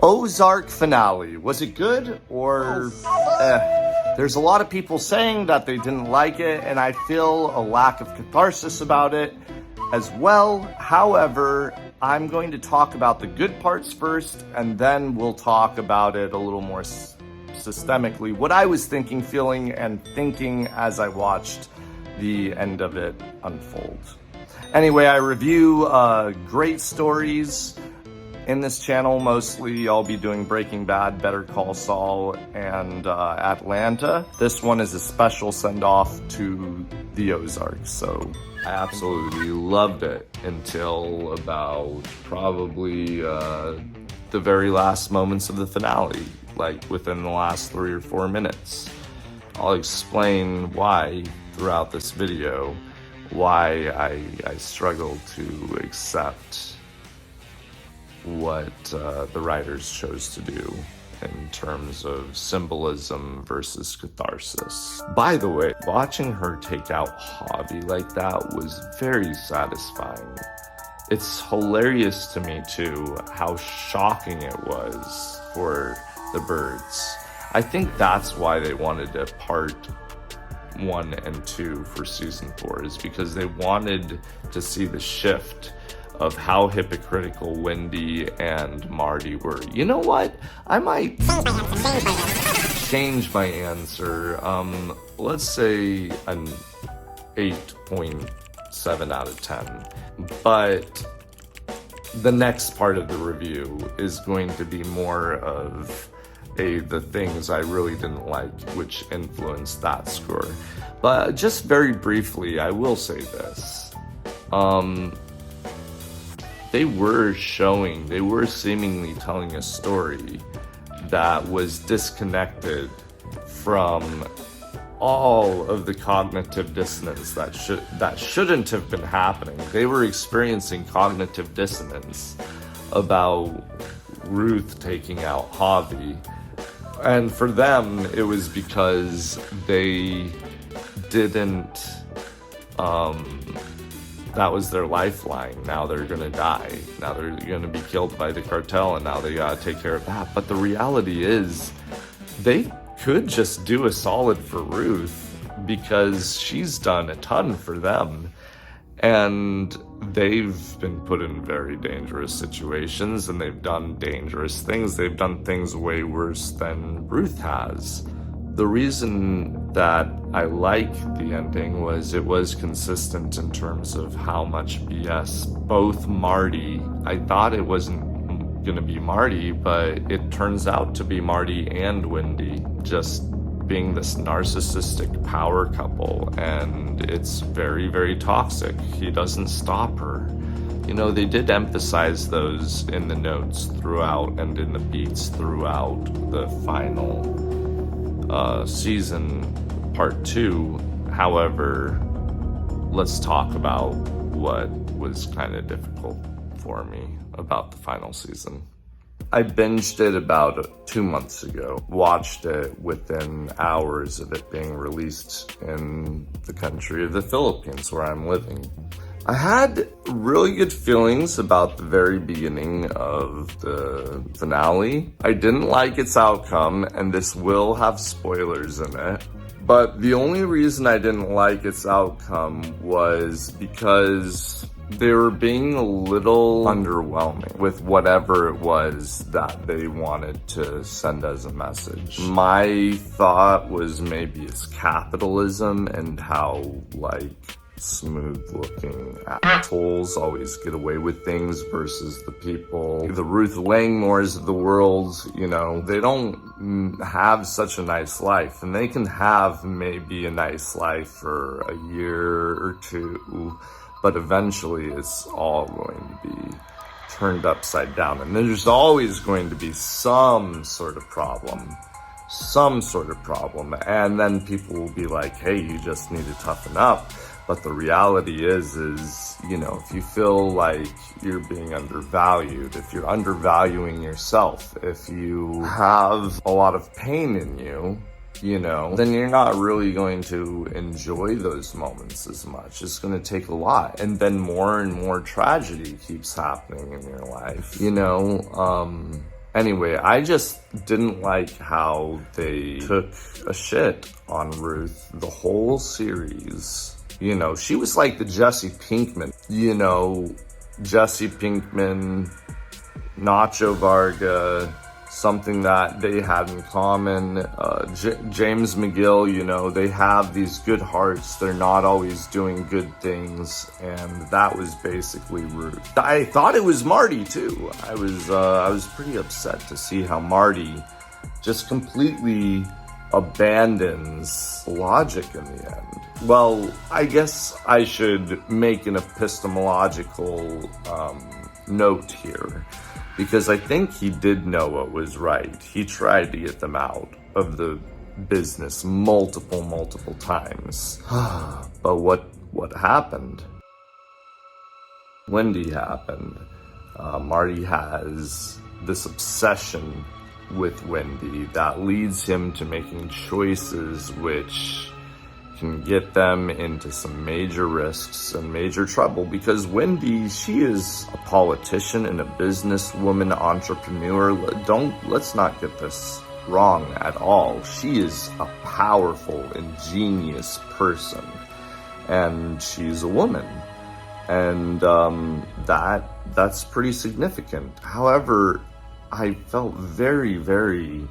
Ozark finale. Was it good or There's a lot of people saying that they didn't like it, and I feel a lack of catharsis about it as well. However, I'm going to talk about the good parts first, and then we'll talk about it a little more systemically, what I was thinking, feeling, and thinking as I watched the end of it unfold. Anyway, I review great stories in this channel. Mostly I'll be doing Breaking Bad, Better Call Saul, and Atlanta. This one is a special send-off to the Ozark, so I absolutely loved it until about probably the very last moments of the finale, like within the last 3 or 4 minutes. I'll explain why throughout this video, why I struggle to accept what the writers chose to do in terms of symbolism versus catharsis. By the way, watching her take out Javi like that was very satisfying. It's hilarious to me too how shocking it was for the birds. I think that's why they wanted a part 1 and 2 for season 4, is because they wanted to see the shift of how hypocritical Wendy and Marty were. You know what? I might change my answer. Let's say an 8.7 out of 10. But the next part of the review is going to be more of the things I really didn't like, which influenced that score. But just very briefly, I will say this. They were seemingly telling a story that was disconnected from all of the cognitive dissonance that shouldn't have been happening. They were experiencing cognitive dissonance about Ruth taking out Javi. And for them, it was because they didn't, that was their lifeline. Now they're gonna die. Now they're gonna be killed by the cartel, and now they gotta take care of that. But the reality is, they could just do a solid for Ruth because she's done a ton for them. And they've been put in very dangerous situations, and they've done dangerous things. They've done things way worse than Ruth has. The reason that I like the ending was it was consistent in terms of how much BS both Marty, I thought it wasn't gonna be Marty, but it turns out to be Marty and Wendy just being this narcissistic power couple, and it's very, very toxic. He doesn't stop her. You know, they did emphasize those in the notes throughout and in the beats throughout the final season, part 2. However, let's talk about what was kind of difficult for me about the final season. I binged it about 2 months ago, watched it within hours of it being released in the country of the Philippines, where I'm living. I had really good feelings about the very beginning of the finale. I didn't like its outcome, and this will have spoilers in it. But the only reason I didn't like its outcome was because they were being a little underwhelming with whatever it was that they wanted to send as a message. My thought was maybe it's capitalism and how, like, smooth-looking assholes always get away with things versus the people, the Ruth Langmores of the world. You know, they don't have such a nice life, and they can have maybe a nice life for a year or 2, but eventually it's all going to be turned upside down, and there's always going to be some sort of problem, and then people will be like, hey, you just need to toughen up. But the reality is, you know, if you feel like you're being undervalued, if you're undervaluing yourself, if you have a lot of pain in you, you know, then you're not really going to enjoy those moments as much. It's going to take a lot. And then more and more tragedy keeps happening in your life. You know, Anyway, I just didn't like how they took a shit on Ruth the whole series. You know, she was like the Jesse Pinkman. You know, Jesse Pinkman, Nacho Varga, something that they had in common. James McGill, you know, they have these good hearts. They're not always doing good things, and that was basically Ruth. I thought it was Marty too. I was pretty upset to see how Marty just completely abandons logic in the end. Well, I guess I should make an epistemological note here, because I think he did know what was right. He tried to get them out of the business multiple times. But what happened? Wendy happened. Marty has this obsession with Wendy that leads him to making choices which can get them into some major risks and major trouble, because Wendy, she is a politician and a businesswoman, entrepreneur. Let's not get this wrong at all. She is a powerful, ingenious person, and she's a woman, and that's pretty significant. However, I felt very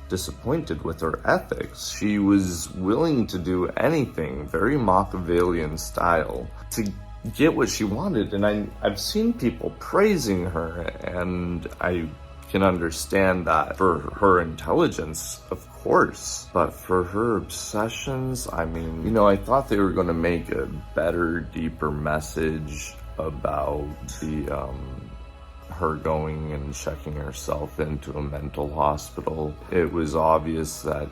disappointed with her ethics. She was willing to do anything, very Machiavellian style, to get what she wanted. And I've seen people praising her, and I can understand that for her intelligence, of course. But for her obsessions, I mean, you know, I thought they were going to make a better, deeper message about the her going and checking herself into a mental hospital. It was obvious that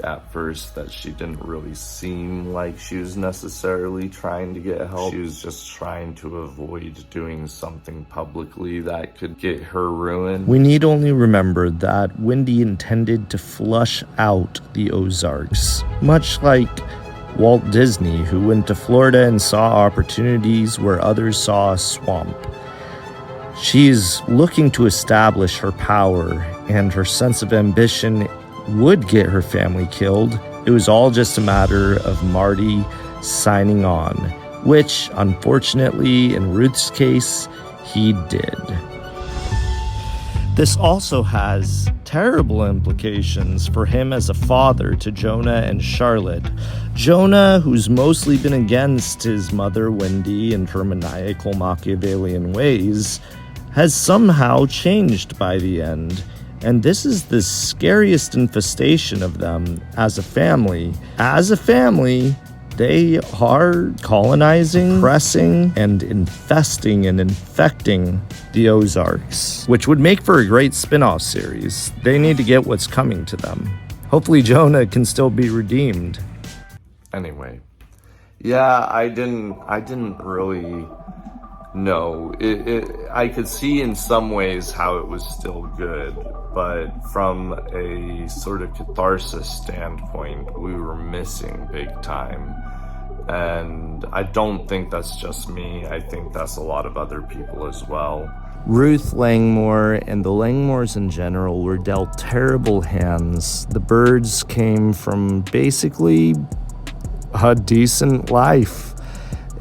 at first she didn't really seem like she was necessarily trying to get help. She was just trying to avoid doing something publicly that could get her ruined. We need only remember that Wendy intended to flush out the Ozarks, much like Walt Disney, who went to Florida and saw opportunities where others saw a swamp. She's looking to establish her power, and her sense of ambition would get her family killed. It was all just a matter of Marty signing on, which, unfortunately, in Ruth's case, he did. This also has terrible implications for him as a father to Jonah and Charlotte. Jonah, who's mostly been against his mother, Wendy, and her maniacal Machiavellian ways, has somehow changed by the end. And this is the scariest infestation of them as a family. As a family, they are colonizing, oppressing, and infesting and infecting the Ozarks, which would make for a great spin-off series. They need to get what's coming to them. Hopefully Jonah can still be redeemed. Anyway, yeah, I didn't really know. I could see in some ways how it was still good, but from a sort of catharsis standpoint, we were missing big time. And I don't think that's just me. I think that's a lot of other people as well. Ruth Langmore and the Langmores in general were dealt terrible hands. The Byrds came from basically a decent life,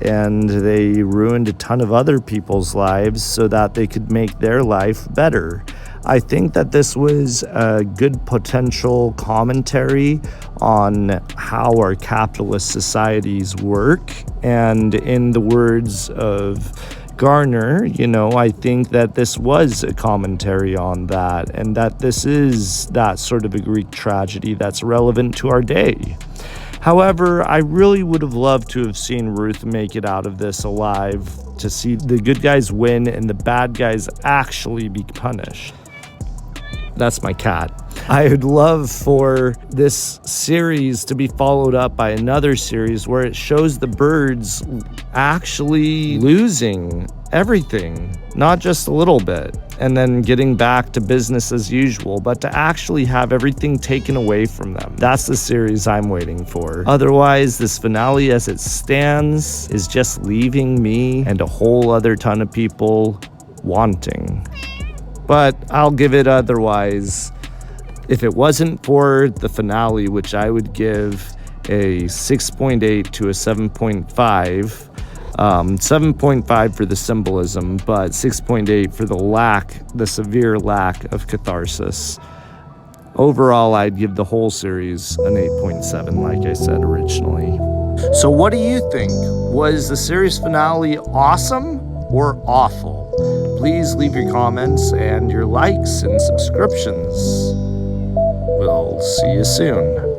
and they ruined a ton of other people's lives so that they could make their life better. I think that this was a good potential commentary on how our capitalist societies work. And in the words of Garner, you know, I think that this was a commentary on that, and that this is that sort of a Greek tragedy that's relevant to our day. However, I really would have loved to have seen Ruth make it out of this alive, to see the good guys win and the bad guys actually be punished. That's my cat. I would love for this series to be followed up by another series where it shows the Byrds actually losing everything, not just a little bit, and then getting back to business as usual, but to actually have everything taken away from them. That's the series I'm waiting for. Otherwise, this finale as it stands is just leaving me and a whole other ton of people wanting. but I'll give it otherwise. If it wasn't for the finale, which I would give a 6.8 to a 7.5, 7.5 for the symbolism, but 6.8 for the severe lack of catharsis. Overall, I'd give the whole series an 8.7, like I said originally. So what do you think? Was the series finale awesome or awful? Please leave your comments and your likes and subscriptions. We'll see you soon.